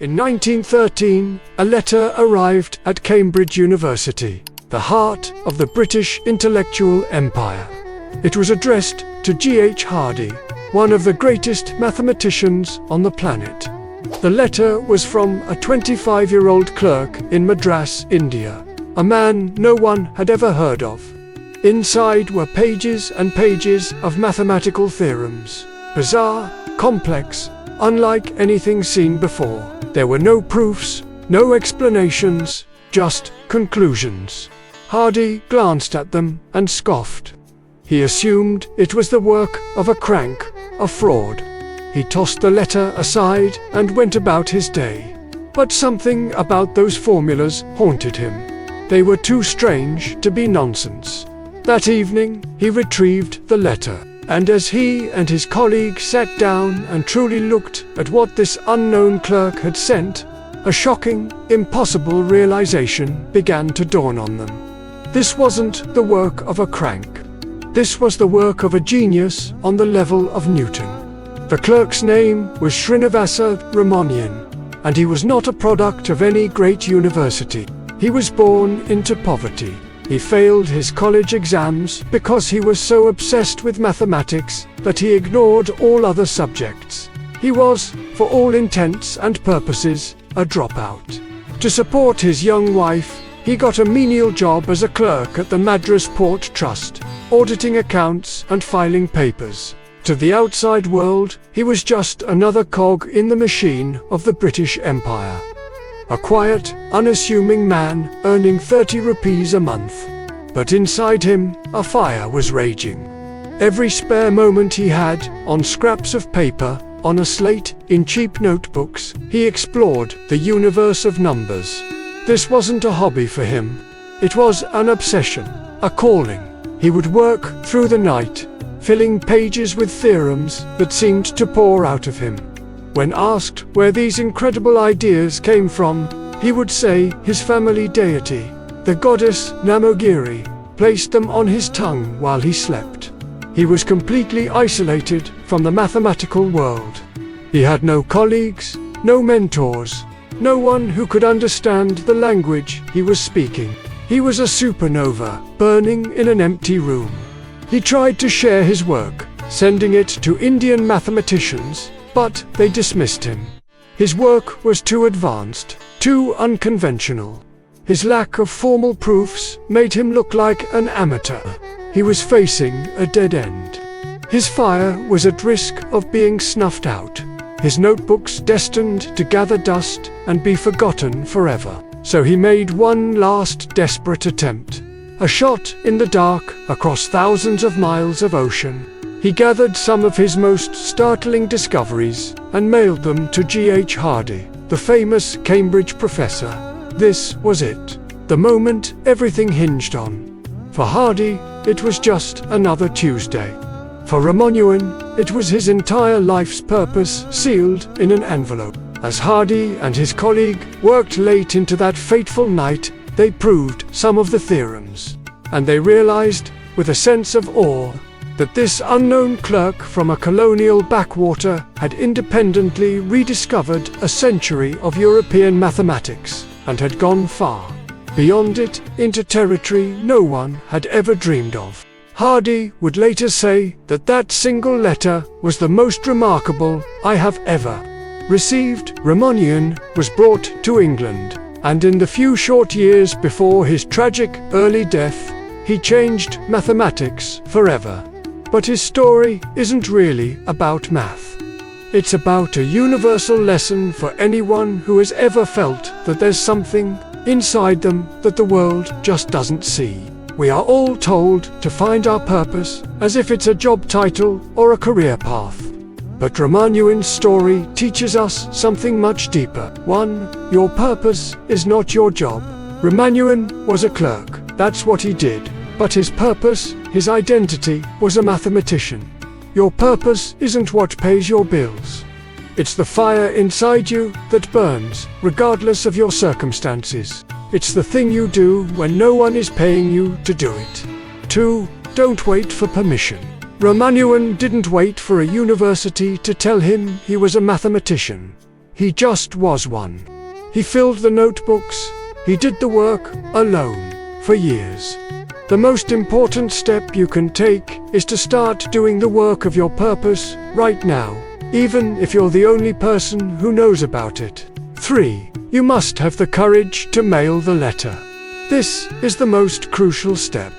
In 1913, a letter arrived at Cambridge University, the heart of the British intellectual empire. It was addressed to G.H. Hardy, one of the greatest mathematicians on the planet. The letter was from a 25-year-old clerk in Madras, India, a man no one had ever heard of. Inside were pages and pages of mathematical theorems, bizarre, complex, unlike anything seen before. There were no proofs, no explanations, just conclusions. Hardy glanced at them and scoffed. He assumed it was the work of a crank, a fraud. He tossed the letter aside and went about his day. But something about those formulas haunted him. They were too strange to be nonsense. That evening, he retrieved the letter, and as he and his colleague sat down and truly looked at what this unknown clerk had sent, a shocking, impossible realization began to dawn on them. This wasn't the work of a crank. This was the work of a genius on the level of Newton. The clerk's name was Srinivasa Ramanujan, and he was not a product of any great university. He was born into poverty. He failed his college exams because he was so obsessed with mathematics that he ignored all other subjects. He was, for all intents and purposes, a dropout. To support his young wife, he got a menial job as a clerk at the Madras Port Trust, auditing accounts and filing papers. To the outside world, he was just another cog in the machine of the British Empire. A quiet, unassuming man earning 30 rupees a month. But inside him, a fire was raging. Every spare moment he had, on scraps of paper, on a slate, in cheap notebooks, he explored the universe of numbers. This wasn't a hobby for him. It was an obsession, a calling. He would work through the night, filling pages with theorems that seemed to pour out of him. When asked where these incredible ideas came from, he would say his family deity, the goddess Namogiri, placed them on his tongue while he slept. He was completely isolated from the mathematical world. He had no colleagues, no mentors, no one who could understand the language he was speaking. He was a supernova, burning in an empty room. He tried to share his work, sending it to Indian mathematicians, but they dismissed him. His work was too advanced, too unconventional. His lack of formal proofs made him look like an amateur. He was facing a dead end. His fire was at risk of being snuffed out. His notebooks destined to gather dust and be forgotten forever. So he made one last desperate attempt. A shot in the dark across thousands of miles of ocean. He gathered some of his most startling discoveries and mailed them to G.H. Hardy, the famous Cambridge professor. This was it, the moment everything hinged on. For Hardy, it was just another Tuesday. For Ramanujan, it was his entire life's purpose sealed in an envelope. As Hardy and his colleague worked late into that fateful night, they proved some of the theorems. And they realized, with a sense of awe, that this unknown clerk from a colonial backwater had independently rediscovered a century of European mathematics, and had gone far beyond it into territory no one had ever dreamed of. Hardy would later say that that single letter was the most remarkable I have ever received. Ramanujan was brought to England, and in the few short years before his tragic early death, he changed mathematics forever. But his story isn't really about math. It's about a universal lesson for anyone who has ever felt that there's something inside them that the world just doesn't see. We are all told to find our purpose as if it's a job title or a career path. But Ramanujan's story teaches us something much deeper. 1. Your purpose is not your job. Ramanujan was a clerk. That's what he did. But his purpose, his identity, was a mathematician. Your purpose isn't what pays your bills. It's the fire inside you that burns, regardless of your circumstances. It's the thing you do when no one is paying you to do it. 2. Don't wait for permission. Ramanujan didn't wait for a university to tell him he was a mathematician. He just was one. He filled the notebooks. He did the work alone for years. The most important step you can take is to start doing the work of your purpose right now, even if you're the only person who knows about it. 3. You must have the courage to mail the letter. This is the most crucial step.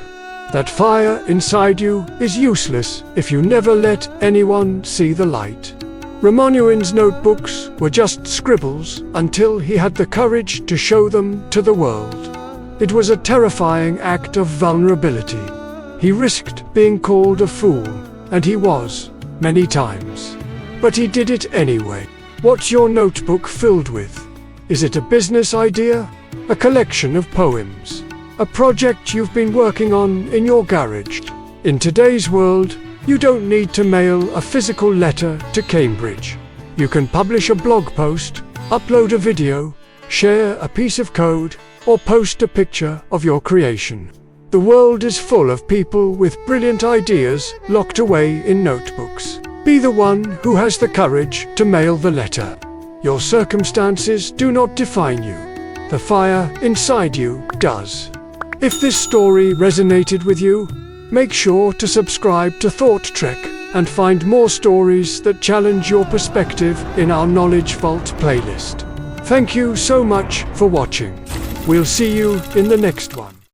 That fire inside you is useless if you never let anyone see the light. Ramanujan's notebooks were just scribbles until he had the courage to show them to the world. It was a terrifying act of vulnerability. He risked being called a fool, and he was, many times. But he did it anyway. What's your notebook filled with? Is it a business idea? A collection of poems? A project you've been working on in your garage? In today's world, you don't need to mail a physical letter to Cambridge. You can publish a blog post, upload a video, share a piece of code, or post a picture of your creation. The world is full of people with brilliant ideas locked away in notebooks. Be the one who has the courage to mail the letter. Your circumstances do not define you. The fire inside you does. If this story resonated with you, make sure to subscribe to Thought Trek and find more stories that challenge your perspective in our Knowledge Vault playlist. Thank you so much for watching. We'll see you in the next one.